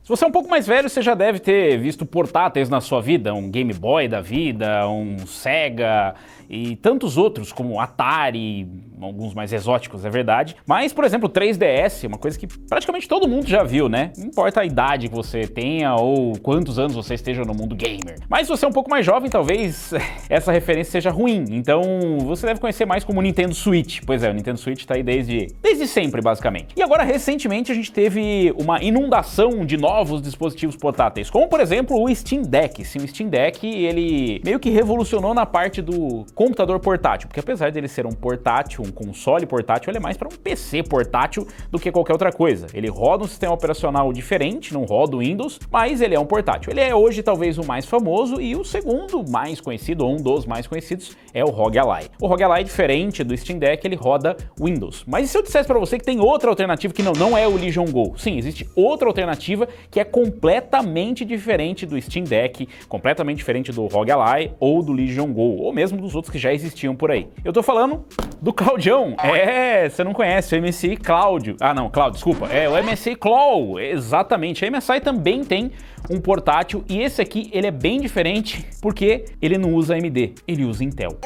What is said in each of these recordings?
Se você é um pouco mais velho, você já deve ter visto portáteis na sua vida, um Game Boy da vida, um Sega e tantos outros, como Atari, alguns mais exóticos, é verdade. Mas, por exemplo, o 3DS é uma coisa que praticamente todo mundo já viu, né? Não importa a idade que você tenha ou quantos anos você esteja no mundo gamer. Mas se você é um pouco mais jovem, talvez essa referência seja ruim. Então, você deve conhecer mais como o Nintendo Switch. Pois é, o Nintendo Switch tá aí desde sempre, basicamente. E agora, recentemente, a gente teve uma inundação de novos dispositivos portáteis, como, por exemplo, o Steam Deck. Sim, o Steam Deck, ele meio que revolucionou na parte do computador portátil, porque apesar dele ser um portátil, um console portátil, ele é mais para um PC portátil do que qualquer outra coisa. Ele roda um sistema operacional diferente, não roda o Windows, mas ele é um portátil. Ele é hoje talvez o mais famoso e o segundo mais conhecido, ou um dos mais conhecidos, é o ROG Ally. O ROG Ally, diferente do Steam Deck, ele roda Windows. Mas e se eu dissesse para você que tem outra alternativa que não é o Legion Go? Sim, existe outra alternativa que é completamente diferente do Steam Deck, completamente diferente do ROG Ally ou do Legion Go, ou mesmo dos outros que já existiam por aí. Eu tô falando do Claudião. Você não conhece o MSI Cloud. Desculpa. É o MSI Claw, exatamente. A MSI também tem um portátil e esse aqui, ele é bem diferente porque ele não usa AMD, ele usa Intel.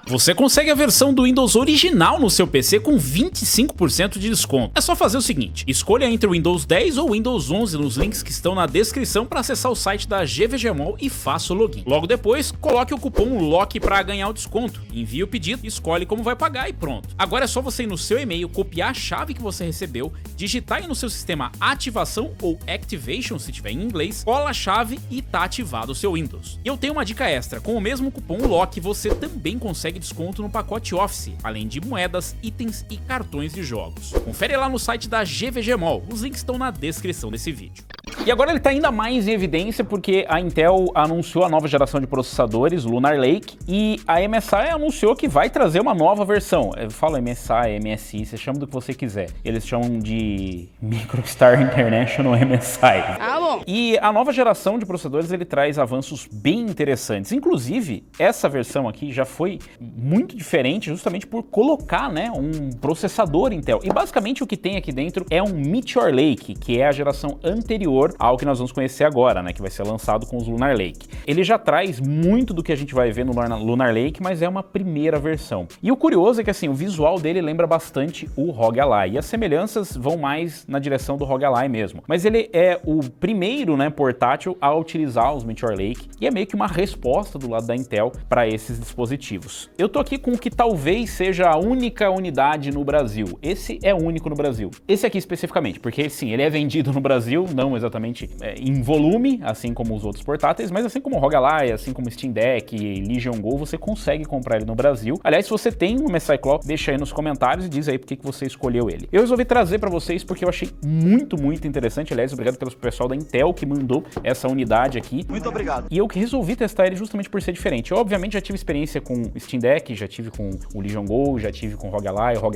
Você consegue a versão do Windows original no seu PC com 25% de desconto. É só fazer o seguinte, escolha entre o Windows 10 ou Windows 11 nos links que estão na descrição para acessar o site da GVGMall e faça o login. Logo depois, coloque o cupom LOCK para ganhar o desconto, envie o pedido, escolhe como vai pagar e pronto. Agora é só você ir no seu e-mail, copiar a chave que você recebeu, digitar aí no seu sistema ativação ou activation se tiver em inglês, cola a chave e tá ativado o seu Windows. E eu tenho uma dica extra, com o mesmo cupom LOCK você também consegue desconto no pacote Office, além de moedas, itens e cartões de jogos. Confere lá no site da GVGMall, os links estão na descrição desse vídeo. E agora ele está ainda mais em evidência porque a Intel anunciou a nova geração de processadores, o Lunar Lake, e a MSI anunciou que vai trazer uma nova versão. Eu falo MSI, MSI, você chama do que você quiser. Eles chamam de Microstar International MSI. Bom. E a nova geração de processadores ele traz avanços bem interessantes. Inclusive, essa versão aqui já foi muito diferente justamente por colocar, né, um processador Intel. E basicamente o que tem aqui dentro é um Meteor Lake, que é a geração anterior ao que nós vamos conhecer agora, né, que vai ser lançado com os Lunar Lake. Ele já traz muito do que a gente vai ver no Lunar Lake, mas é uma primeira versão. E o curioso é que assim, o visual dele lembra bastante o ROG Ally, e as semelhanças vão mais na direção do ROG Ally mesmo. Mas ele é o primeiro, né, portátil a utilizar os Meteor Lake, e é meio que uma resposta do lado da Intel para esses dispositivos. Eu tô aqui com o que talvez seja a única unidade no Brasil. Esse é o único no Brasil. Esse aqui especificamente, porque sim, ele é vendido no Brasil, não exatamente em volume, assim como os outros portáteis, mas assim como o ROG Ally, assim como o Steam Deck e Legion Go, você consegue comprar ele no Brasil. Aliás, se você tem um MSI Claw, deixa aí nos comentários e diz aí por que você escolheu ele. Eu resolvi trazer para vocês porque eu achei muito interessante. Aliás, obrigado pelo pessoal da Intel que mandou essa unidade aqui. Muito obrigado. E eu resolvi testar ele justamente por ser diferente. Eu, obviamente, já tive experiência com o Steam Deck, já tive com o Legion Go, já tive com o ROG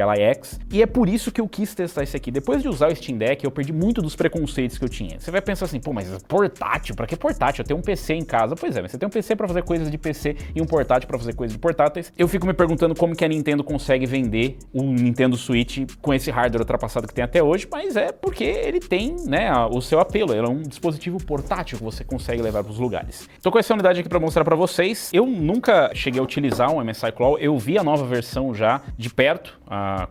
Ally X, e é por isso que eu quis testar esse aqui. Depois de usar o Steam Deck, eu perdi muito dos preconceitos que eu tinha. Você vai pensar assim, pô, mas portátil? Pra que portátil? Eu tenho um PC em casa. Pois é, mas você tem um PC pra fazer coisas de PC e um portátil pra fazer coisas de portáteis. Eu fico me perguntando como que a Nintendo consegue vender o Nintendo Switch com esse hardware ultrapassado que tem até hoje, mas é porque ele tem, né, o seu apelo. Ele é um dispositivo portátil que você consegue levar pros lugares. Tô com essa unidade aqui pra mostrar pra vocês. Eu nunca cheguei a utilizar um MSI Claw. Eu vi a nova versão já de perto,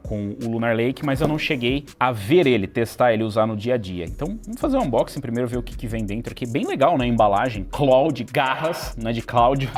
com o Lunar Lake, mas eu não cheguei a ver ele, testar ele, usar no dia a dia. Então, vamos fazer um unboxing primeiro, ver o que vem dentro aqui. Bem legal, né, a embalagem. Claw de garras, não é de Cláudio.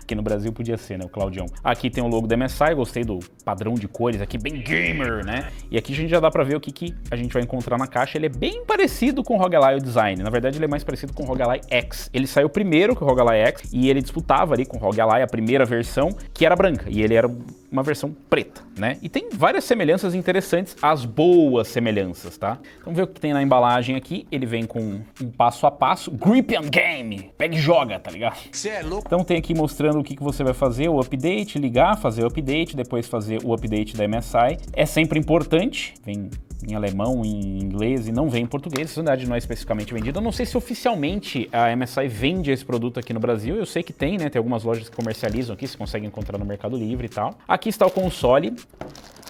Aqui no Brasil podia ser, né, o Claudião. Aqui tem o logo da MSI, gostei do padrão de cores aqui, bem gamer, né? E aqui a gente já dá pra ver o que a gente vai encontrar na caixa. Ele é bem parecido com o ROG Ally, o design. Na verdade, ele é mais parecido com o ROG Ally X. Ele saiu primeiro que o ROG Ally X e ele disputava ali com o ROG Ally a primeira versão, que era branca, e ele era uma versão preta, né? E tem várias semelhanças interessantes, as boas semelhanças, tá? Então vamos ver o que tem na embalagem aqui. Ele vem com um passo a passo, grip and game, pega e joga, tá ligado? Cê é louco. Então tem aqui mostrando o que você vai fazer, o update, ligar, fazer o update, depois fazer o update da MSI. É sempre importante, vem em alemão, em inglês e não vem em português. Essa unidade não é especificamente vendida. Eu não sei se oficialmente a MSI vende esse produto aqui no Brasil. Eu sei que tem, né? Tem algumas lojas que comercializam aqui, você consegue encontrar no Mercado Livre e tal. Aqui está o console.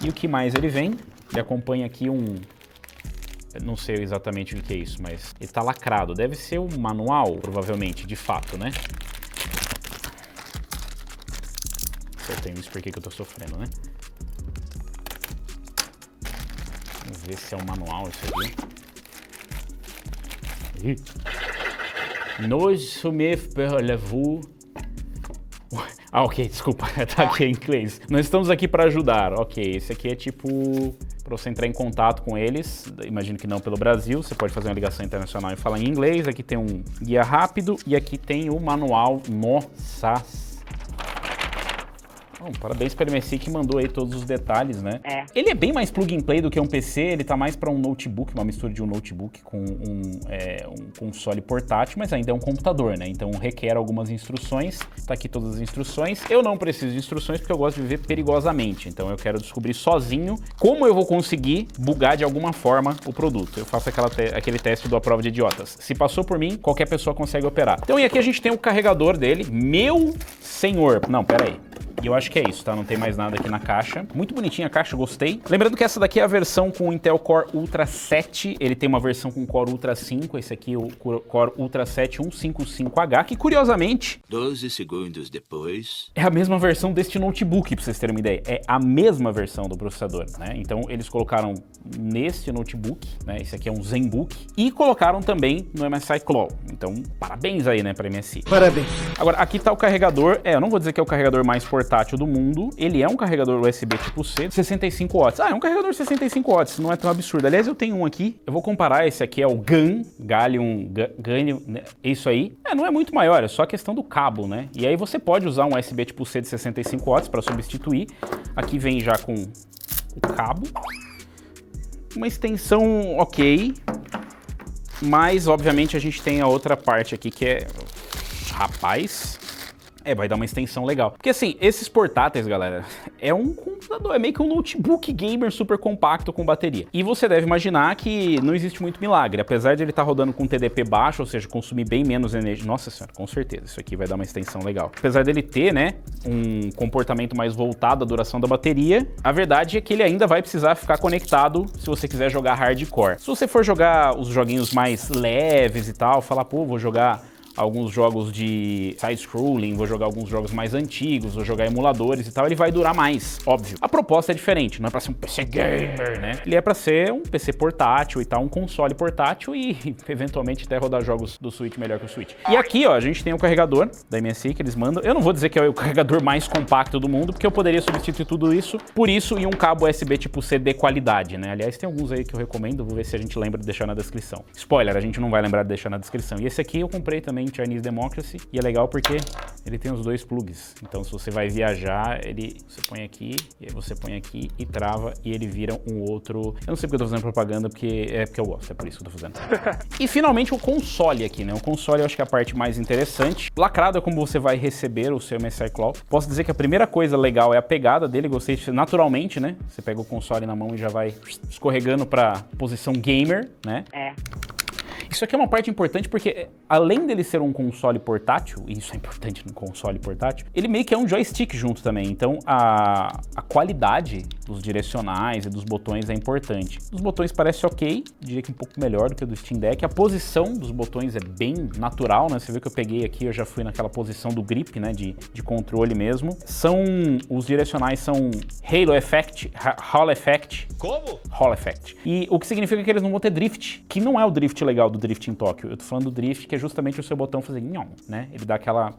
E o que mais ele vem? Ele acompanha aqui um Eu não sei exatamente o que é isso, mas ele tá lacrado. Deve ser o manual, provavelmente, de fato, né? Se eu tenho isso, por que eu tô sofrendo, né? Vamos ver se é o manual isso aqui. Nos soumet par la vous. Ah, ok, desculpa, tá aqui em inglês. Nós estamos aqui para ajudar. Ok, esse aqui é tipo para você entrar em contato com eles. Imagino que não pelo Brasil, você pode fazer uma ligação internacional e falar em inglês. Aqui tem um guia rápido e aqui tem o manual. Nossa! Bom, parabéns para o MSI que mandou aí todos os detalhes, né? Ele é bem mais plug and play do que um PC, ele tá mais para um notebook, uma mistura de um notebook com um console portátil, mas ainda é um computador, né? Então requer algumas instruções. Tá aqui todas as instruções. Eu não preciso de instruções porque eu gosto de viver perigosamente, então eu quero descobrir sozinho como eu vou conseguir bugar de alguma forma o produto. Eu faço aquele teste da prova de idiotas. Se passou por mim, qualquer pessoa consegue operar. Então, e aqui a gente tem o carregador dele. Meu senhor! Não, pera aí. E eu acho que é isso, tá? Não tem mais nada aqui na caixa. Muito bonitinha a caixa, gostei. Lembrando que essa daqui é a versão com o Intel Core Ultra 7. Ele tem uma versão com Core Ultra 5. Esse aqui é o Core Ultra 7 155H, que curiosamente... 12 segundos depois... é a mesma versão deste notebook, pra vocês terem uma ideia. É a mesma versão do processador, né? Então eles colocaram neste notebook, né? Esse aqui é um ZenBook. E colocaram também no MSI Claw. Então, parabéns aí, né, pra MSI. Parabéns. Agora, aqui tá o carregador. Eu não vou dizer que é o carregador mais portátil do mundo. Ele é um carregador USB tipo C de 65 watts. Ah, é um carregador de 65 watts, não é tão absurdo. Aliás, eu tenho um aqui. Eu vou comparar, esse aqui é o Gallium, isso aí. Não é muito maior, é só a questão do cabo, né? E aí você pode usar um USB tipo C de 65 watts para substituir. Aqui vem já com o cabo. Uma extensão ok. Mas, obviamente, a gente tem a outra parte aqui que é... Rapaz... vai dar uma extensão legal. Porque assim, esses portáteis, galera, é um computador, é meio que um notebook gamer super compacto com bateria. E você deve imaginar que não existe muito milagre. Apesar de ele estar rodando com TDP baixo, ou seja, consumir bem menos energia. Nossa senhora, com certeza, isso aqui vai dar uma extensão legal. Apesar dele ter, né, um comportamento mais voltado à duração da bateria, a verdade é que ele ainda vai precisar ficar conectado se você quiser jogar hardcore. Se você for jogar os joguinhos mais leves e tal, falar, pô, vou jogar alguns jogos de side-scrolling, vou jogar alguns jogos mais antigos, vou jogar emuladores e tal, ele vai durar mais, óbvio. A proposta é diferente, não é pra ser um PC gamer, né? Ele é pra ser um PC portátil e tal, um console portátil e eventualmente até rodar jogos do Switch melhor que o Switch. E aqui, ó, a gente tem o carregador da MSI que eles mandam. Eu não vou dizer que é o carregador mais compacto do mundo, porque eu poderia substituir tudo isso por isso e um cabo USB tipo C de qualidade, né? Aliás, tem alguns aí que eu recomendo, vou ver se a gente lembra de deixar na descrição. Spoiler, a gente não vai lembrar de deixar na descrição. E esse aqui eu comprei também Chinese Democracy, e é legal porque ele tem os dois plugs. Então, se você vai viajar, você põe aqui, e aí você põe aqui e trava, e ele vira um outro... Eu não sei porque eu tô fazendo propaganda, porque eu gosto, é por isso que eu tô fazendo. E finalmente o console aqui, né? O console eu acho que é a parte mais interessante. Lacrado é como você vai receber o seu MSI Claw. Posso dizer que a primeira coisa legal é a pegada dele, gostei de naturalmente, né? Você pega o console na mão e já vai escorregando pra posição gamer, né? Isso aqui é uma parte importante porque, além dele ser um console portátil, e isso é importante no console portátil, ele meio que é um joystick junto também. Então, a qualidade dos direcionais e dos botões é importante. Os botões parece ok, diria que um pouco melhor do que o do Steam Deck. A posição dos botões é bem natural, né? Você vê que eu peguei aqui, eu já fui naquela posição do grip, né? De controle mesmo. Os direcionais são Halo Effect, Hall Effect. Como? Hall Effect. E o que significa que eles não vão ter drift, que não é o drift legal do drift em Tóquio. Eu tô falando do drift, que é justamente o seu botão fazer nhom, né? Ele dá aquela...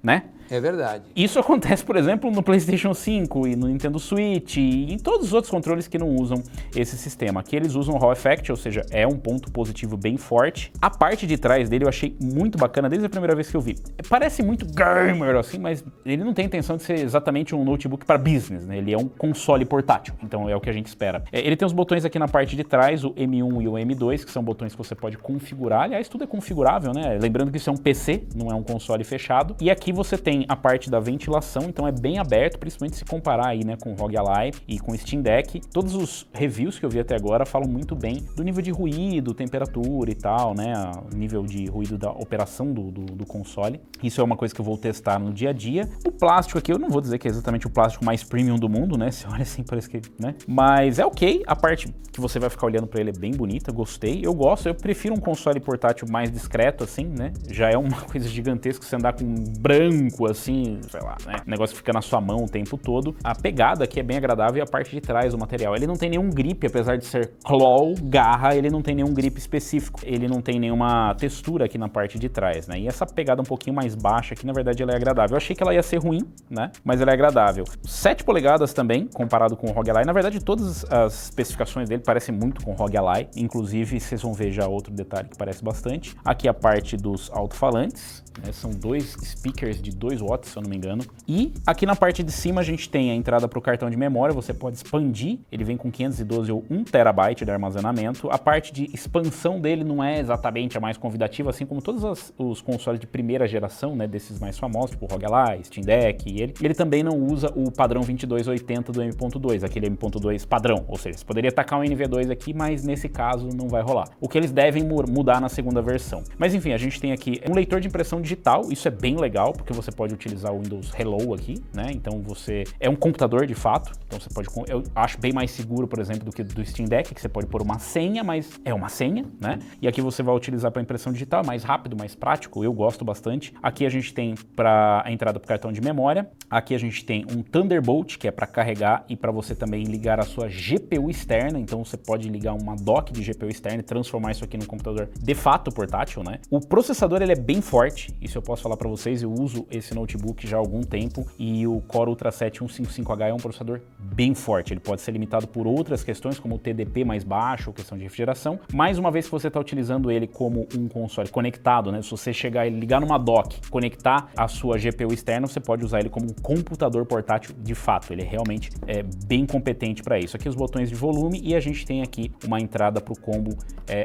né? É verdade. Isso acontece, por exemplo, no PlayStation 5 e no Nintendo Switch e em todos os outros controles que não usam esse sistema. Aqui eles usam o Hall Effect, ou seja, é um ponto positivo bem forte. A parte de trás dele eu achei muito bacana desde a primeira vez que eu vi. Parece muito gamer assim, mas ele não tem intenção de ser exatamente um notebook para business, né? Ele é um console portátil, então é o que a gente espera. Ele tem os botões aqui na parte de trás, o M1 e o M2, que são botões que você pode configurar. Aliás, tudo é configurável, né? Lembrando que isso é um PC, não é um console fechado. E aqui você tem tem a parte da ventilação, então é bem aberto, principalmente se comparar aí, né, com o ROG Ally e com o Steam Deck. Todos os reviews que eu vi até agora falam muito bem do nível de ruído, temperatura e tal, né, o nível de ruído da operação do console. Isso é uma coisa que eu vou testar no dia a dia. O plástico aqui, eu não vou dizer que é exatamente o plástico mais premium do mundo, né, você olha assim, parece que, né, mas é ok. A parte que você vai ficar olhando pra ele é bem bonita, gostei. Eu gosto, eu prefiro um console portátil mais discreto, assim, né, já é uma coisa gigantesca você andar com um branco, assim, sei lá, né, o negócio fica na sua mão o tempo todo. A pegada aqui é bem agradável e a parte de trás do material, ele não tem nenhum grip, apesar de ser claw, garra, ele não tem nenhum grip específico, ele não tem nenhuma textura aqui na parte de trás, né, e essa pegada um pouquinho mais baixa aqui, na verdade, ela é agradável. Eu achei que ela ia ser ruim, né, mas ela é agradável. 7 polegadas também, comparado com o ROG Ally, na verdade, todas as especificações dele parecem muito com o ROG Ally, inclusive, vocês vão ver já outro detalhe que parece bastante. Aqui a parte dos alto-falantes, né, são 2 speakers de 2 watts, se eu não me engano. E aqui na parte de cima a gente tem a entrada para o cartão de memória, você pode expandir, ele vem com 512 ou 1 terabyte de armazenamento. A parte de expansão dele não é exatamente a mais convidativa, assim como todos os consoles de primeira geração, né, desses mais famosos, tipo o ROG Ally, Steam Deck, e ele também não usa o padrão 2280 do M.2, aquele M.2 padrão, ou seja, você poderia tacar um NV2 aqui, mas nesse caso não vai rolar. O que eles devem mudar na segunda versão. Mas enfim, a gente tem aqui um leitor de impressão digital, isso é bem legal, porque você pode utilizar o Windows Hello aqui, né, então você é um computador de fato, então você pode, eu acho bem mais seguro, por exemplo, do que do Steam Deck, que você pode pôr uma senha, mas é uma senha, né, e aqui você vai utilizar para impressão digital, mais rápido, mais prático, eu gosto bastante. Aqui a gente tem para a entrada para o cartão de memória, aqui a gente tem um Thunderbolt, que é para carregar e para você também ligar a sua GPU externa, então você pode ligar uma dock de GPU externa e transformar isso aqui num computador de fato portátil, né. O processador ele é bem forte, isso eu posso falar para vocês, eu uso esse notebook já há algum tempo e o Core Ultra 7 155H é um processador bem forte, ele pode ser limitado por outras questões como o TDP mais baixo ou questão de refrigeração, mas uma vez que você está utilizando ele como um console conectado, né, se você chegar e ligar numa dock, conectar a sua GPU externa, você pode usar ele como um computador portátil de fato, ele realmente é bem competente para isso. Aqui os botões de volume e a gente tem aqui uma entrada para o combo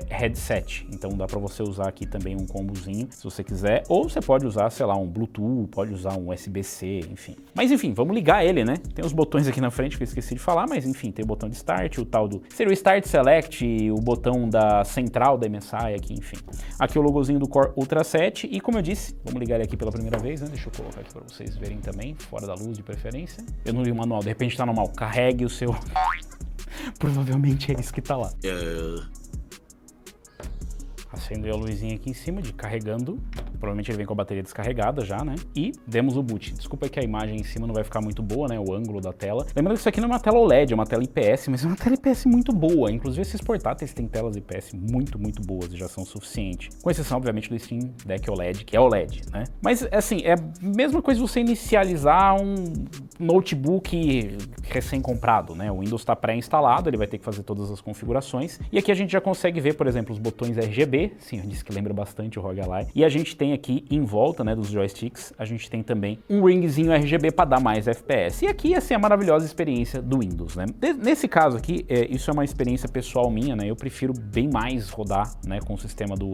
headset, então dá para você usar aqui também um combozinho, se você quiser, ou você pode usar, sei lá, um Bluetooth, pode usar um USB-C, enfim. Mas enfim, vamos ligar ele, né? Tem os botões aqui na frente que eu esqueci de falar, mas enfim, tem o botão de Start, o tal do... seria o Start Select, o botão da central da MSI aqui, enfim. Aqui o logozinho do Core Ultra 7 e como eu disse, vamos ligar ele aqui pela primeira vez, né? Deixa eu colocar aqui para vocês verem também, fora da luz de preferência. Eu não li o manual, de repente tá normal, carregue o seu... Provavelmente é isso que tá lá. Acendeu a luzinha aqui em cima de carregando. Provavelmente ele vem com a bateria descarregada já, né? E demos o boot. Desculpa aí que a imagem em cima não vai ficar muito boa, né? O ângulo da tela. Lembrando que isso aqui não é uma tela OLED, é uma tela IPS, mas é uma tela IPS muito boa. Inclusive esses portáteis têm telas IPS muito boas e já são suficientes. Com exceção, obviamente, do Steam Deck OLED, que é OLED, né? Mas, assim, é a mesma coisa você inicializar um notebook recém-comprado, né? O Windows está pré-instalado, ele vai ter que fazer todas as configurações. E aqui a gente já consegue ver, por exemplo, os botões RGB. Sim, eu disse que lembra bastante o ROG Ally. E a gente tem aqui em volta, né, dos joysticks, a gente tem também um ringzinho RGB para dar mais FPS. E aqui, assim, a maravilhosa experiência do Windows, né? Nesse caso aqui, isso é uma experiência pessoal minha, né? Eu prefiro bem mais rodar, né, com o sistema do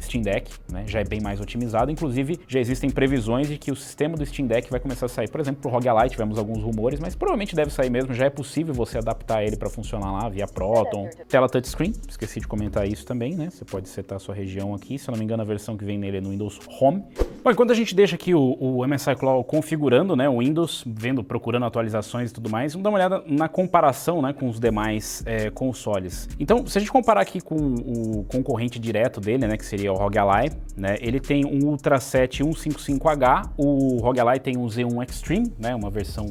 Steam Deck, né? Já é bem mais otimizado. Inclusive, já existem previsões de que o sistema do Steam Deck vai começar a sair, por exemplo, pro ROG Ally, tivemos alguns rumores, mas provavelmente deve sair mesmo. Já é possível você adaptar ele para funcionar lá via Proton. Tela touchscreen, esqueci de comentar isso também, né? Você pode setar a sua região aqui, se eu não me engano a versão que vem nele é no Windows Home. Bom, enquanto a gente deixa aqui o MSI Claw configurando, né, o Windows, procurando atualizações e tudo mais, vamos dar uma olhada na comparação, né, com os demais consoles. Então, se a gente comparar aqui com o concorrente direto dele, né, que seria o ROG Ally, né, ele tem um Ultra 7 155H, o ROG Ally tem um Z1 Extreme, né, uma versão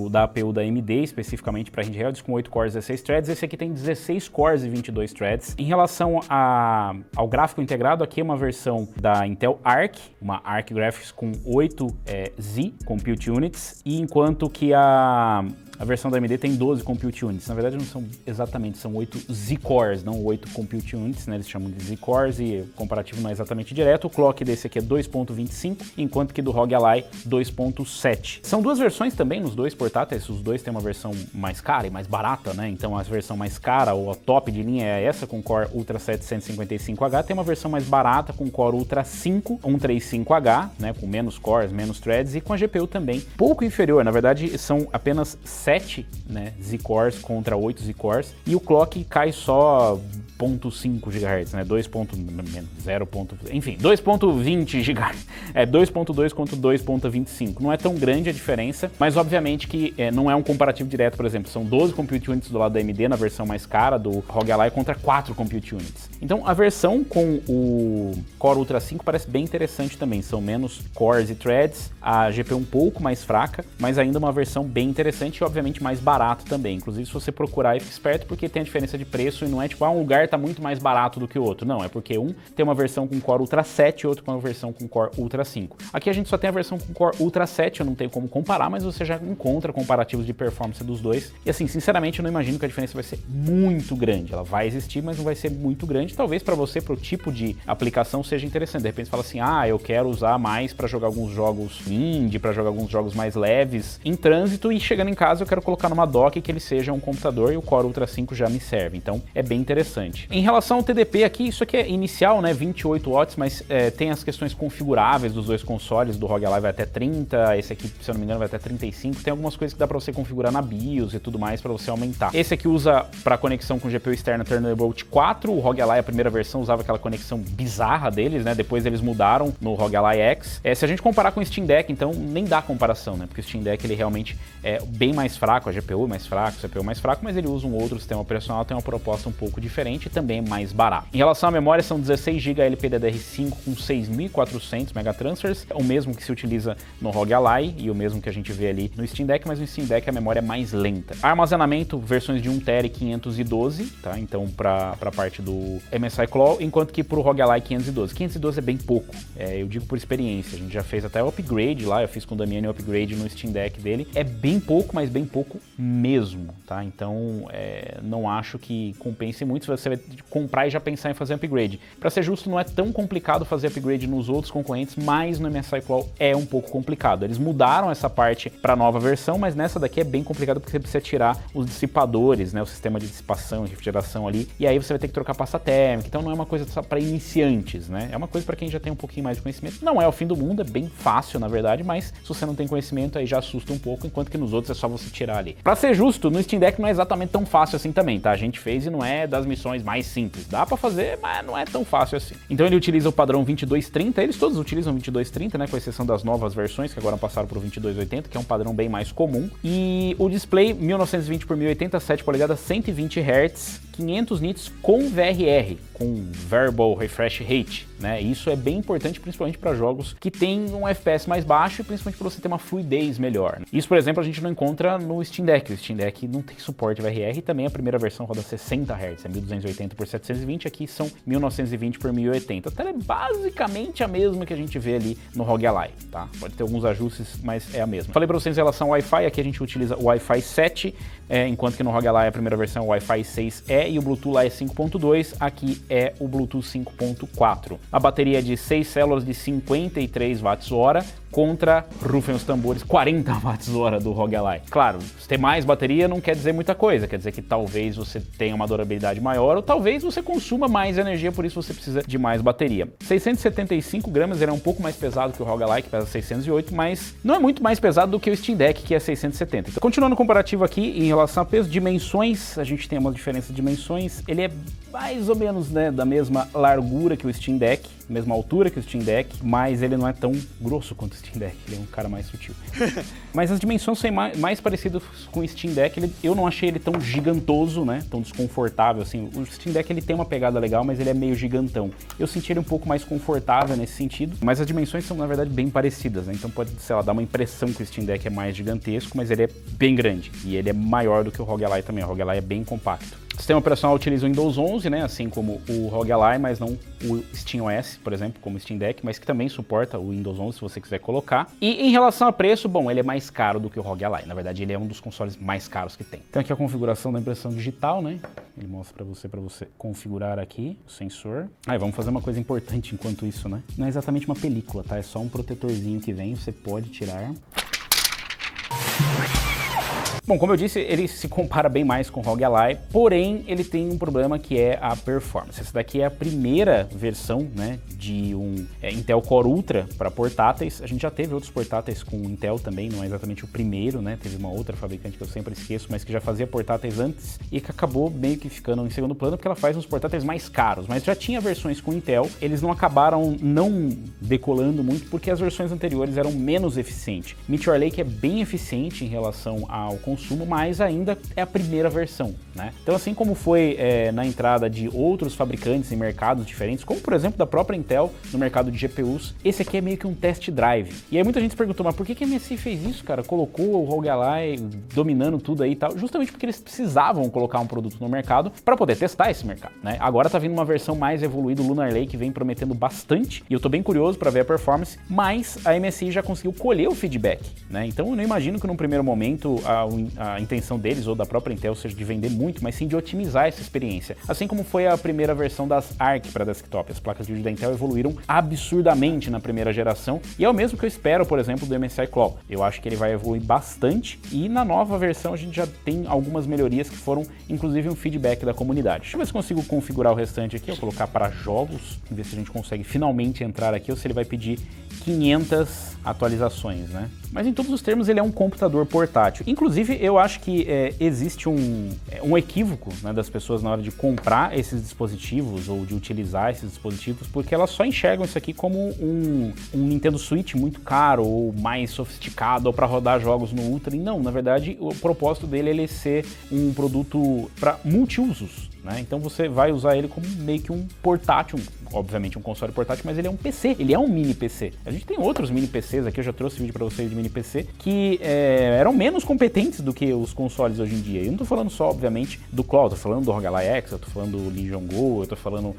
da APU da AMD, especificamente para handhelds, com 8 cores e 16 threads. Esse aqui tem 16 cores e 22 threads. Em relação ao gráfico integrado, aqui é uma versão da Intel Arc, uma Arc Graphics com 8 Z Compute Units, e enquanto que a A versão da AMD tem 12 Compute Units. Na verdade, não são exatamente, são 8 Z-Cores, não 8 Compute Units, né? Eles chamam de Z-Cores e o comparativo não é exatamente direto. O clock desse aqui é 2.25, enquanto que do ROG Ally 2.7. São duas versões também nos dois portáteis. Os dois têm uma versão mais cara e mais barata, né? Então a versão mais cara, ou a top de linha, é essa com Core Ultra 755H. Tem uma versão mais barata com Core Ultra 5 135H, né? Com menos cores, menos threads, e com a GPU também pouco inferior. Na verdade, são apenas 7, né, Z-Cores contra 8 Z-Cores, e o clock cai só 0.5 GHz, né, 2.20 GHz, 2.2 contra 2.25. Não é tão grande a diferença, mas obviamente que não é um comparativo direto. Por exemplo, são 12 Compute Units do lado da AMD na versão mais cara do ROG Ally contra 4 Compute Units. Então a versão com o Core Ultra 5 parece bem interessante também, são menos cores e threads, a GPU um pouco mais fraca, mas ainda uma versão bem interessante e obviamente mais barato também. Inclusive, se você procurar, fica esperto, porque tem a diferença de preço e não é tipo, um lugar tá muito mais barato do que o outro. Não, é porque um tem uma versão com Core Ultra 7 e outro com uma versão com Core Ultra 5. Aqui a gente só tem a versão com Core Ultra 7, eu não tenho como comparar, mas você já encontra comparativos de performance dos dois. E assim, sinceramente, eu não imagino que a diferença vai ser muito grande. Ela vai existir, mas não vai ser muito grande. Talvez para você, pro tipo de aplicação, seja interessante. De repente você fala assim, eu quero usar mais para jogar alguns jogos indie, para jogar alguns jogos mais leves em trânsito, e chegando em casa eu quero colocar numa dock que ele seja um computador e o Core Ultra 5 já me serve. Então é bem interessante. Em relação ao TDP aqui, isso aqui é inicial, né, 28 watts, mas tem as questões configuráveis dos dois consoles. Do ROG Ally vai até 30, esse aqui, se eu não me engano, vai até 35. Tem algumas coisas que dá para você configurar na BIOS e tudo mais para você aumentar. Esse aqui usa para conexão com GPU externa Thunderbolt 4. O ROG Ally, a primeira versão, usava aquela conexão bizarra deles, né? Depois eles mudaram no ROG Ally X. Se a gente comparar com o Steam Deck, então nem dá comparação, né? Porque o Steam Deck ele realmente é bem mais fraco, a GPU é mais fraca, o CPU é mais fraco, mas ele usa um outro sistema operacional, tem uma proposta um pouco diferente e também mais barato. Em relação à memória, são 16 GB LPDDR5 com 6.400 megatransfers, o mesmo que se utiliza no ROG Ally e o mesmo que a gente vê ali no Steam Deck, mas no Steam Deck a memória é mais lenta. Armazenamento, versões de 1 TB e 512, tá? Então para a parte do MSI Claw, enquanto que para o ROG Ally 512. 512 é bem pouco, eu digo por experiência, a gente já fez até o upgrade lá, eu fiz com o Damiani o upgrade no Steam Deck dele, é bem pouco, mas bem pouco mesmo, tá? Então não acho que compense muito se você vai comprar e já pensar em fazer upgrade. Para ser justo, não é tão complicado fazer upgrade nos outros concorrentes, mas no MSI Claw é um pouco complicado. Eles mudaram essa parte para a nova versão, mas nessa daqui é bem complicado porque você precisa tirar os dissipadores, né, o sistema de dissipação e refrigeração ali, e aí você vai ter que trocar pasta térmica. Então não é uma coisa só para iniciantes, né? É uma coisa para quem já tem um pouquinho mais de conhecimento. Não é o fim do mundo, é bem fácil na verdade, mas se você não tem conhecimento aí já assusta um pouco, enquanto que nos outros é só você tirar ali. Para ser justo, no Steam Deck não é exatamente tão fácil assim também, tá? A gente fez e não é das missões mais simples. Dá para fazer, mas não é tão fácil assim. Então ele utiliza o padrão 2230, eles todos utilizam 2230, né, com exceção das novas versões que agora passaram para o 2280, que é um padrão bem mais comum. E o display 1920 por 1080, 7 polegadas, 120 Hz, 500 nits com VRR, com Variable Refresh Rate, né? Isso é bem importante, principalmente para jogos que tem um FPS mais baixo e principalmente para você ter uma fluidez melhor, né? Isso, por exemplo, a gente não encontra no Steam Deck. O Steam Deck não tem suporte VRR e também a primeira versão roda 60 Hz, é 1280 por 720, aqui são 1920 por 1080. A tela é basicamente a mesma que a gente vê ali no ROG Ally, tá? Pode ter alguns ajustes, mas é a mesma. Falei para vocês em relação ao Wi-Fi, aqui a gente utiliza o Wi-Fi 7, enquanto que no ROG Ally a primeira versão é o Wi-Fi 6E e o Bluetooth lá é 5.2, aqui é o Bluetooth 5.4. A bateria é de 6 células de 53 Wh, contra, rufem os tambores, 40 Wh do ROG Ally. Claro, se ter mais bateria não quer dizer muita coisa, quer dizer que talvez você tenha uma durabilidade maior ou talvez você consuma mais energia, por isso você precisa de mais bateria. 675 gramas, ele é um pouco mais pesado que o ROG Ally, que pesa 608, mas não é muito mais pesado do que o Steam Deck, que é 670. Então, continuando o comparativo aqui, em relação a peso, dimensões, a gente tem uma diferença de dimensões, ele é mais ou menos, né, da mesma largura que o Steam Deck, mesma altura que o Steam Deck, mas ele não é tão grosso quanto o Steam Deck, ele é um cara mais sutil. Mas as dimensões são mais parecidas com o Steam Deck, eu não achei ele tão gigantoso, né, tão desconfortável, assim. O Steam Deck ele tem uma pegada legal, mas ele é meio gigantão. Eu senti ele um pouco mais confortável nesse sentido, mas as dimensões são, na verdade, bem parecidas, né, então pode, sei lá, dar uma impressão que o Steam Deck é mais gigantesco, mas ele é bem grande, e ele é maior do que o ROG Ally também, o ROG Ally é bem compacto. O sistema operacional utiliza o Windows 11, né, assim como o ROG Ally, mas não o SteamOS, por exemplo, como o Steam Deck, mas que também suporta o Windows 11 se você quiser colocar. E em relação a preço, bom, ele é mais caro do que o ROG Ally. Na verdade, ele é um dos consoles mais caros que tem. Então aqui a configuração da impressão digital, né? Ele mostra para você configurar aqui o sensor. Vamos fazer uma coisa importante enquanto isso, né? Não é exatamente uma película, tá? É só um protetorzinho que vem, você pode tirar. Bom, como eu disse, ele se compara bem mais com o ROG Ally, porém ele tem um problema que é a performance. Essa daqui é a primeira versão, né, de um Intel Core Ultra para portáteis. A gente já teve outros portáteis com Intel também, não é exatamente o primeiro, né? Teve uma outra fabricante que eu sempre esqueço, mas que já fazia portáteis antes e que acabou meio que ficando em segundo plano porque ela faz uns portáteis mais caros, mas já tinha versões com Intel. Eles não acabaram não decolando muito porque as versões anteriores eram menos eficientes. Meteor Lake é bem eficiente em relação ao consumo, mas ainda é a primeira versão, né? Então, assim como foi na entrada de outros fabricantes em mercados diferentes, como por exemplo da própria Intel no mercado de GPUs, esse aqui é meio que um test drive. E aí muita gente se perguntou, mas por que a MSI fez isso, cara? Colocou o ROG Ally dominando tudo aí e tal, justamente porque eles precisavam colocar um produto no mercado para poder testar esse mercado, né? Agora tá vindo uma versão mais evoluída, o Lunar Lake vem prometendo bastante, e eu tô bem curioso para ver a performance, mas a MSI já conseguiu colher o feedback, né? Então eu não imagino que num primeiro momento a intenção deles ou da própria Intel seja de vender muito, mas sim de otimizar essa experiência. Assim como foi a primeira versão das Arc para desktop. As placas de vídeo da Intel evoluíram absurdamente na primeira geração e é o mesmo que eu espero, por exemplo, do MSI Claw. Eu acho que ele vai evoluir bastante e na nova versão a gente já tem algumas melhorias que foram inclusive um feedback da comunidade. Deixa eu ver se consigo configurar o restante aqui, eu vou colocar para jogos, ver se a gente consegue finalmente entrar aqui ou se ele vai pedir 500 atualizações, né? Mas em todos os termos ele é um computador portátil. Inclusive eu acho que existe um equívoco, né, das pessoas na hora de comprar esses dispositivos ou de utilizar esses dispositivos, porque elas só enxergam isso aqui como um Nintendo Switch muito caro ou mais sofisticado ou para rodar jogos no Ultra. E não, na verdade o propósito dele é ele ser um produto para multiusos, né? Então você vai usar ele como meio que um portátil, obviamente um console portátil, mas ele é um PC, ele é um mini PC. A gente tem outros mini PCs aqui, eu já trouxe vídeo para vocês de mini PC, que eram menos competentes do que os consoles hoje em dia. Eu não tô falando só, obviamente, do Claw, eu tô falando do ROG Ally X, eu tô falando do Legion Go, eu tô falando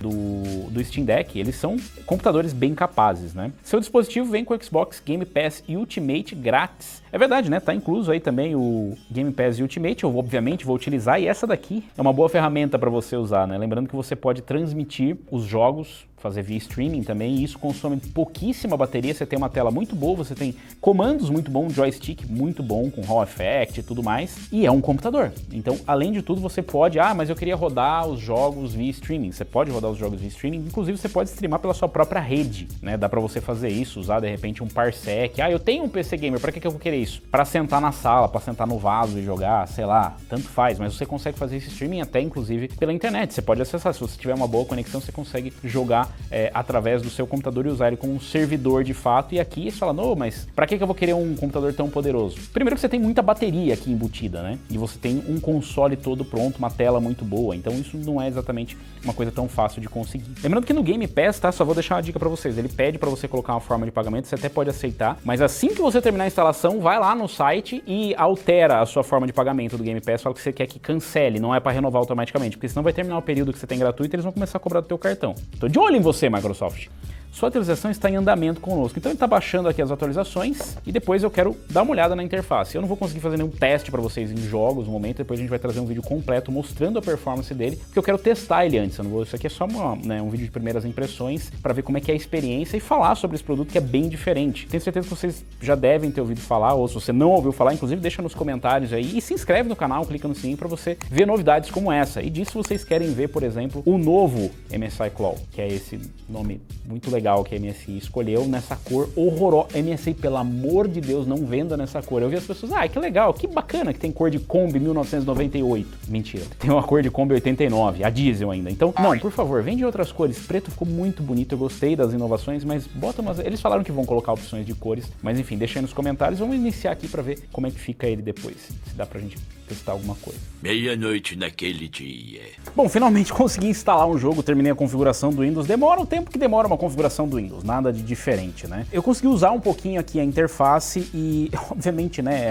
do Steam Deck, eles são computadores bem capazes, né? Seu dispositivo vem com o Xbox Game Pass Ultimate grátis. É verdade, né? Tá incluso aí também o Game Pass Ultimate, eu obviamente vou utilizar, e essa daqui é uma boa ferramenta para você usar, né? Lembrando que você pode transmitir os jogos, fazer via streaming também, e isso consome pouquíssima bateria, você tem uma tela muito boa, você tem comandos muito bons, joystick muito bom, com Hall Effect e tudo mais, e é um computador. Então, além de tudo, você pode, mas eu queria rodar os jogos via streaming, você pode rodar os jogos via streaming, inclusive você pode streamar pela sua própria rede, né? Dá pra você fazer isso, usar de repente um Parsec, eu tenho um PC Gamer, pra que eu vou querer isso? Pra sentar na sala, pra sentar no vaso e jogar, sei lá, tanto faz, mas você consegue fazer esse streaming até inclusive pela internet, você pode acessar, se você tiver uma boa conexão, você consegue jogar através do seu computador e usar ele como um servidor de fato. E aqui você fala, não, mas pra que eu vou querer um computador tão poderoso? Primeiro que você tem muita bateria aqui embutida, né? E você tem um console todo pronto, uma tela muito boa, então isso não é exatamente uma coisa tão fácil de conseguir. Lembrando que no Game Pass, tá? Só vou deixar uma dica pra vocês, ele pede pra você colocar uma forma de pagamento, você até pode aceitar, mas assim que você terminar a instalação, vai lá no site e altera a sua forma de pagamento do Game Pass, fala que você quer que cancele, não é pra renovar automaticamente, porque senão vai terminar o período que você tem gratuito e eles vão começar a cobrar do teu cartão. Tô de olho em você, Microsoft. Sua atualização está em andamento conosco. Então ele está baixando aqui as atualizações e depois eu quero dar uma olhada na interface. Eu não vou conseguir fazer nenhum teste para vocês em jogos no momento, depois a gente vai trazer um vídeo completo mostrando a performance dele, porque eu quero testar ele antes. Eu não vou, isso aqui é só um vídeo de primeiras impressões para ver como é que é a experiência e falar sobre esse produto que é bem diferente. Tenho certeza que vocês já devem ter ouvido falar, ou se você não ouviu falar, inclusive deixa nos comentários aí e se inscreve no canal, clica no sininho para você ver novidades como essa. E disso vocês querem ver, por exemplo, o novo MSI Claw, que é esse nome muito legal que a MSI escolheu nessa cor horrorosa. MSI, pelo amor de Deus, não venda nessa cor. Eu vi as pessoas, que legal, que bacana que tem cor de Kombi 1998. Mentira, tem uma cor de Kombi 89, a diesel ainda. Então, não, por favor, vende outras cores. Preto ficou muito bonito, eu gostei das inovações, mas bota umas... Eles falaram que vão colocar opções de cores, mas enfim, deixa aí nos comentários. Vamos iniciar aqui pra ver como é que fica ele depois, se dá pra gente testar alguma coisa. Meia-noite naquele dia. Bom, finalmente consegui instalar um jogo, terminei a configuração do Windows. Demora o tempo que demora uma configuração do Windows, nada de diferente, né? Eu consegui usar um pouquinho aqui a interface e, obviamente, né,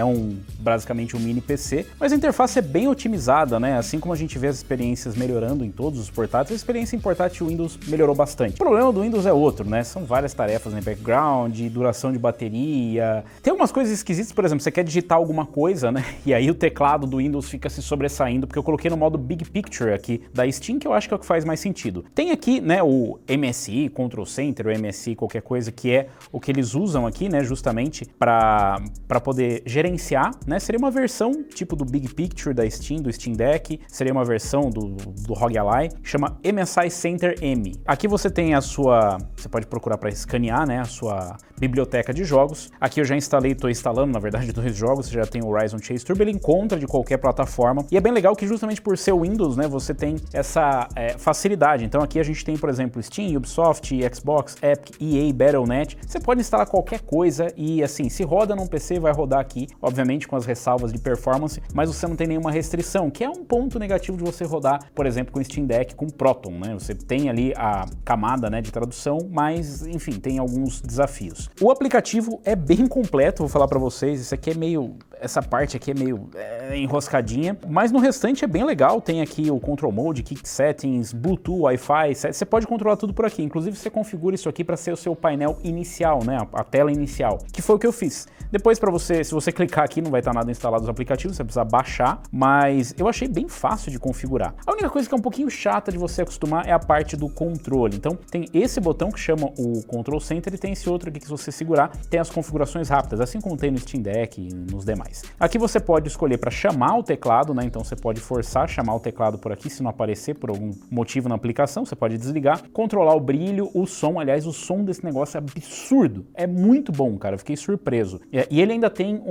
basicamente um mini PC, mas a interface é bem otimizada, né? Assim como a gente vê as experiências melhorando em todos os portáteis, a experiência em portátil Windows melhorou bastante. O problema do Windows é outro, né? São várias tarefas em background, duração de bateria. Tem algumas coisas esquisitas, por exemplo, você quer digitar alguma coisa, né? E aí o teclado do Windows fica se sobressaindo, porque eu coloquei no modo Big Picture aqui da Steam, que eu acho que é o que faz mais sentido. Tem aqui, né, o MSI, Control Center, o MSI, qualquer coisa, que é o que eles usam aqui, né, justamente para poder gerenciar, né? Seria uma versão tipo do Big Picture da Steam, do Steam Deck, seria uma versão do ROG Ally, chama MSI Center M. Aqui você tem você pode procurar para escanear, né, a sua biblioteca de jogos. Aqui eu já estou instalando, na verdade, 2 jogos, você já tem o Horizon Chase Turbo, ele encontra de qualquer plataforma, e é bem legal que justamente por ser Windows, né, você tem essa facilidade. Então aqui a gente tem, por exemplo, Steam, Ubisoft, Xbox, Epic, EA, Battle.net, você pode instalar qualquer coisa e assim, se roda num PC, vai rodar aqui, obviamente com as ressalvas de performance, mas você não tem nenhuma restrição, que é um ponto negativo de você rodar, por exemplo, com o Steam Deck, com Proton, né, você tem ali a camada, né, de tradução, mas enfim, tem alguns desafios. O aplicativo é bem completo, vou falar pra vocês, essa parte aqui é meio enroscadinha, mas no restante é bem legal, tem aqui o Control Mode, Kick Settings, Bluetooth, Wi-Fi, você pode controlar tudo por aqui, inclusive você configura isso aqui para ser o seu painel inicial, né, a tela inicial, que foi o que eu fiz. Depois se você clicar aqui não vai estar nada instalado nos aplicativos, você precisa baixar, mas eu achei bem fácil de configurar. A única coisa que é um pouquinho chata de você acostumar é a parte do controle, então tem esse botão que chama o Control Center e tem esse outro aqui que se você segurar tem as configurações rápidas, assim como tem no Steam Deck e nos demais. Aqui você pode escolher para chamar o teclado, né? Então você pode forçar chamar o teclado por aqui, se não aparecer por algum motivo na aplicação, você pode desligar, controlar o brilho, o som. Aliás, o som desse negócio é absurdo, é muito bom, cara, eu fiquei surpreso. E ele ainda tem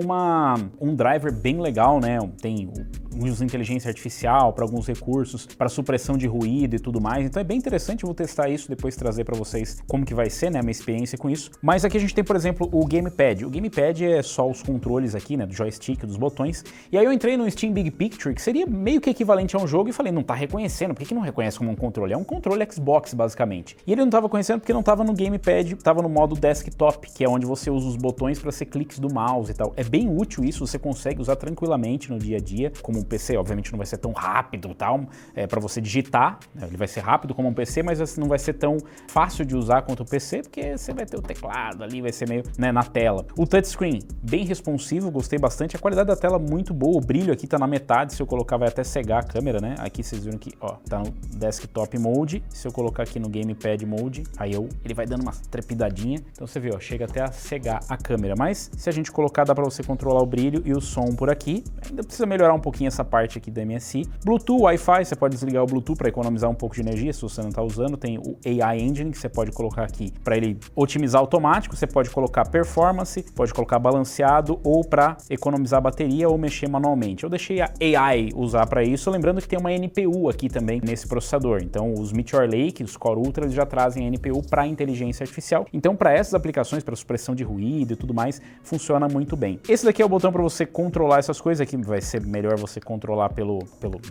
um driver bem legal, né? Tem uso de inteligência artificial para alguns recursos, para supressão de ruído e tudo mais, então é bem interessante, eu vou testar isso, depois trazer para vocês como que vai ser, né, a minha experiência com isso. Mas aqui a gente tem, por exemplo, o Gamepad. O Gamepad é só os controles aqui, né, do joystick, dos botões, e aí eu entrei no Steam Big Picture, que seria meio que equivalente a um jogo, e falei, não tá reconhecendo, por que não reconhece como um controle? É um controle Xbox, basicamente. E ele não tava reconhecendo porque não tava no Gamepad, tava no modo desktop, que é onde você usa os botões para ser cliques do mouse e tal. É bem útil isso, você consegue usar tranquilamente no dia a dia, como um PC, obviamente não vai ser tão rápido e tal, para você digitar, né? Ele vai ser rápido como um PC, mas não vai ser tão fácil de usar quanto o PC, porque você vai ter o teclado ali, vai ser meio, né, na tela. O touchscreen, bem responsivo, gostei bastante, a qualidade da tela muito boa, o brilho aqui tá na metade, se eu colocar vai até cegar a câmera, né, aqui vocês viram que, ó, tá no desktop mode, se eu colocar aqui no gamepad mode, aí ele vai dando uma trepidadinha, então você vê, ó, chega até a cegar a câmera, mas se a gente colocar, dá pra você controlar o brilho e o som por aqui, ainda precisa melhorar um pouquinho essa parte aqui da MSI. Bluetooth, Wi-Fi, você pode desligar o Bluetooth para economizar um pouco de energia, se você não tá usando, tem o AI Engine, que você pode colocar aqui para ele otimizar automático, você pode colocar performance, pode colocar balanceado ou para economizar bateria ou mexer manualmente. Eu deixei a AI usar para isso, lembrando que tem uma NPU aqui também nesse processador, então os Meteor Lake, os Core Ultra, eles já trazem a NPU para inteligência artificial, então para essas aplicações, para supressão de ruído e tudo mais, funciona muito bem. Esse daqui é o botão para você controlar essas coisas, aqui vai ser melhor você controlar pelo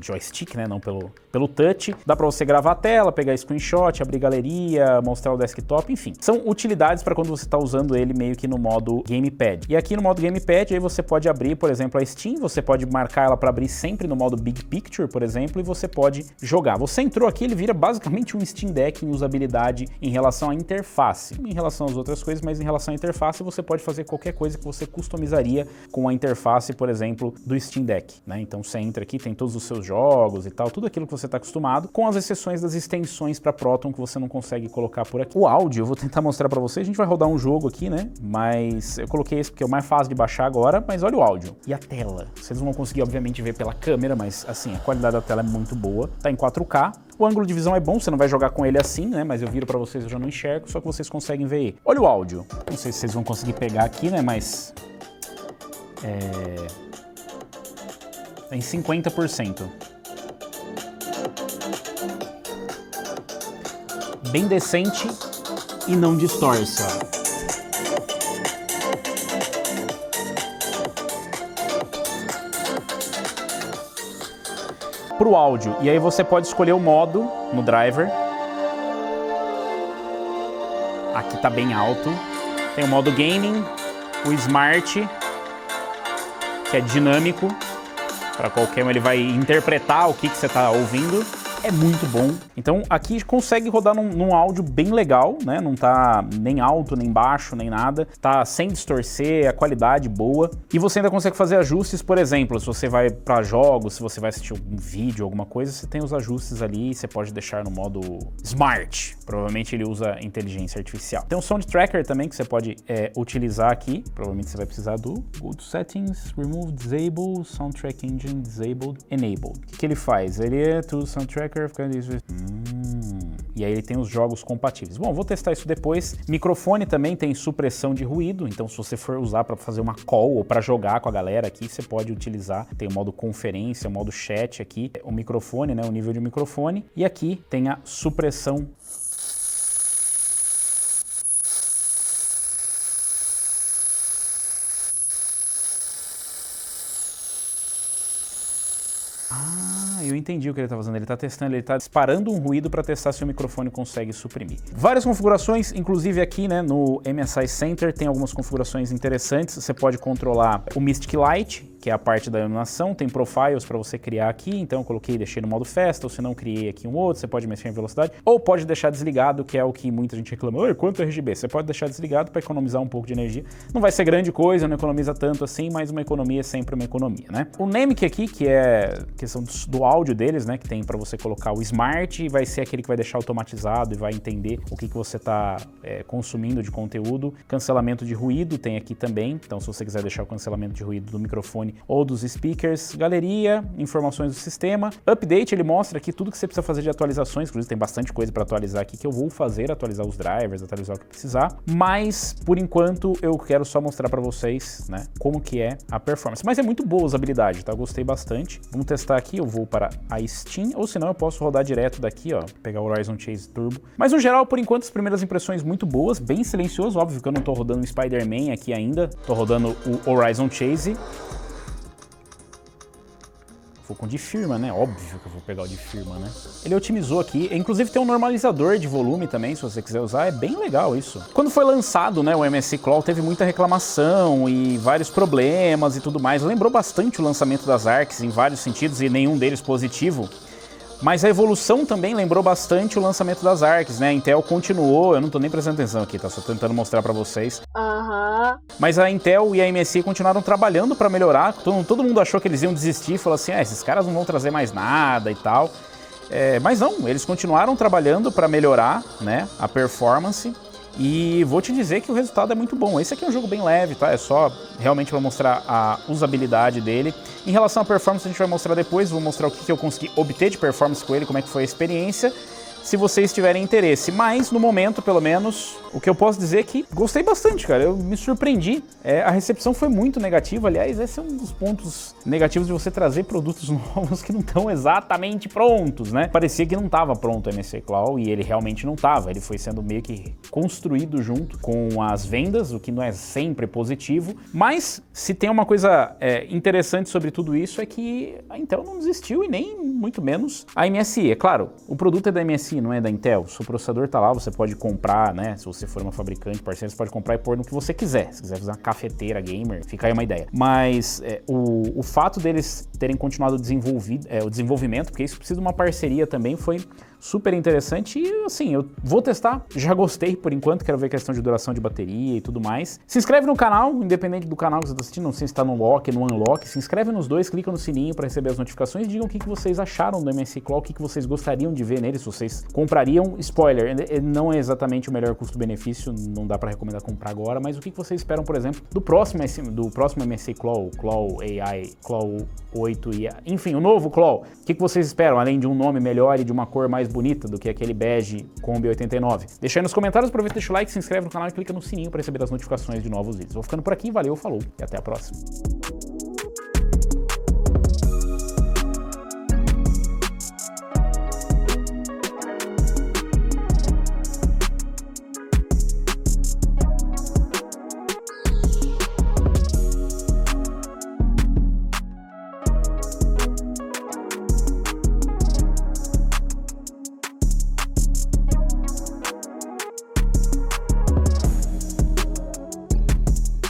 joystick, né, não pelo touch. Dá para você gravar a tela, pegar screenshot, abrir galeria, mostrar o desktop, enfim. São utilidades para quando você está usando ele meio que no modo Gamepad. E aqui no modo Gamepad, aí você pode abrir, por exemplo, a Steam, você pode marcar ela para abrir sempre no modo Big Picture, por exemplo, e você pode jogar. Você entrou aqui, ele vira basicamente um Steam Deck em usabilidade em relação à interface. Em relação às outras coisas, mas em relação à interface, você pode fazer qualquer coisa que você customizaria com a interface, por exemplo, do Steam Deck, né? Então você entra aqui, tem todos os seus jogos e tal, tudo aquilo que você está acostumado, com as exceções das extensões para Proton que você não consegue colocar por aqui. O áudio, eu vou tentar mostrar para vocês, a gente vai rodar um jogo aqui, né? Mas eu coloquei esse porque é o mais fácil de baixar agora, mas olha o áudio. E a tela. Vocês não vão conseguir, obviamente, ver pela câmera, mas assim, a qualidade da tela é muito boa. Tá em 4K. O ângulo de visão é bom, você não vai jogar com ele assim, né? Mas eu viro pra vocês, eu já não enxergo, só que vocês conseguem ver ele. Olha o áudio. Não sei se vocês vão conseguir pegar aqui, né? Mas... em 50%. Bem decente e não distorce, ó. para o áudio. E aí você pode escolher o modo no driver. Aqui tá bem alto. Tem o modo gaming, o smart, que é dinâmico. Para qualquer um ele vai interpretar o que você tá ouvindo. É muito bom. Então aqui consegue rodar num áudio bem legal, né? Não tá nem alto, nem baixo, nem nada. Tá sem distorcer, a qualidade boa. E você ainda consegue fazer ajustes, por exemplo, se você vai para jogos, se você vai assistir um vídeo, alguma coisa, você tem os ajustes ali e você pode deixar no modo Smart. Provavelmente ele usa inteligência artificial. Tem um Sound Tracker também que você pode utilizar aqui. Provavelmente você vai precisar do Go to Settings, Remove, Disable, Soundtrack Engine, Disabled, Enabled. O que ele faz? Ele é to Soundtrack. E aí ele tem os jogos compatíveis. Bom, vou testar isso depois. Microfone também tem supressão de ruído, então se você for usar para fazer uma call ou para jogar com a galera aqui, você pode utilizar. Tem o modo conferência, o modo chat aqui, o microfone, né, o nível de microfone. E aqui tem a supressão. Eu entendi o que ele está fazendo, ele está testando, ele está disparando um ruído para testar se o microfone consegue suprimir. Várias configurações, inclusive aqui, né, no MSI Center tem algumas configurações interessantes. Você pode controlar o Mystic Light, que é a parte da iluminação, tem profiles para você criar aqui, então eu coloquei e deixei no modo festa, ou se não criei aqui um outro, você pode mexer em velocidade, ou pode deixar desligado, que é o que muita gente reclama, oi, quanto RGB? Você pode deixar desligado para economizar um pouco de energia. Não vai ser grande coisa, não economiza tanto assim, mas uma economia é sempre uma economia, né? O Namic aqui, que é questão do áudio deles, né, que tem para você colocar o Smart, vai ser aquele que vai deixar automatizado e vai entender o que você está consumindo de conteúdo. Cancelamento de ruído tem aqui também, então se você quiser deixar o cancelamento de ruído do microfone ou dos speakers, galeria, informações do sistema, update, ele mostra aqui tudo que você precisa fazer de atualizações, inclusive tem bastante coisa para atualizar aqui que eu vou fazer, atualizar os drivers, atualizar o que precisar, mas por enquanto eu quero só mostrar para vocês, né, como que é a performance, mas é muito boa a usabilidade, tá? Eu gostei bastante. Vamos testar aqui, eu vou para a Steam, ou senão eu posso rodar direto daqui, ó, pegar o Horizon Chase Turbo, mas no geral, por enquanto, as primeiras impressões muito boas, bem silencioso, óbvio que eu não tô rodando o Spider-Man aqui ainda, tô rodando o Horizon Chase. Vou com o de firma, né? Óbvio que eu vou pegar o de firma, né? Ele otimizou aqui. Inclusive tem um normalizador de volume também, se você quiser usar. É bem legal isso. Quando foi lançado, né, o MSI Claw, teve muita reclamação e vários problemas e tudo mais. Lembrou bastante o lançamento das ARCs em vários sentidos e nenhum deles positivo. Mas a evolução também lembrou bastante o lançamento das ARCs, né? A Intel continuou, eu não tô nem prestando atenção aqui, tá? Só tentando mostrar pra vocês. Mas a Intel e a MSI continuaram trabalhando pra melhorar. Todo mundo achou que eles iam desistir, falou assim, esses caras não vão trazer mais nada e tal. Mas não, eles continuaram trabalhando pra melhorar, né, a performance. E vou te dizer que o resultado é muito bom. Esse aqui é um jogo bem leve, tá? É só realmente para mostrar a usabilidade dele. Em relação à performance, a gente vai mostrar depois. Vou mostrar o que eu consegui obter de performance com ele, como é que foi a experiência, se vocês tiverem interesse. Mas, no momento, pelo menos, o que eu posso dizer é que gostei bastante, cara. Eu me surpreendi. A recepção foi muito negativa. Aliás, esse é um dos pontos negativos de você trazer produtos novos que não estão exatamente prontos, né? Parecia que não estava pronto o MSI Claw e ele realmente não estava. Ele foi sendo meio que construído junto com as vendas, o que não é sempre positivo. Mas, se tem uma coisa interessante sobre tudo isso, é que a Intel não desistiu e nem muito menos a MSI. É claro, o produto é da MSI, não é da Intel. O seu processador tá lá, você pode comprar, né? Se você for uma fabricante, parceiro, você pode comprar e pôr no que você quiser. Se quiser fazer uma cafeteira gamer, fica aí uma ideia. Mas o fato deles terem continuado o desenvolvimento, porque isso precisa de uma parceria também, foi super interessante e assim, eu vou testar, já gostei por enquanto, quero ver a questão de duração de bateria e tudo mais. Se inscreve no canal, independente do canal que você está assistindo, não sei se está no lock, no unlock, se inscreve nos dois, clica no sininho para receber as notificações e digam o que vocês acharam do MSI Claw, o que vocês gostariam de ver nele, se vocês comprariam. Spoiler, não é exatamente o melhor custo-benefício, não dá para recomendar comprar agora, mas o que vocês esperam, por exemplo, do próximo MSI Claw, Claw AI, Claw 8 e enfim, o novo Claw. O que vocês esperam, além de um nome melhor e de uma cor mais bonita do que aquele bege Kombi 89? Deixa aí nos comentários, aproveita, deixa o like, se inscreve no canal e clica no sininho para receber as notificações de novos vídeos. Vou ficando por aqui, valeu, falou e até a próxima.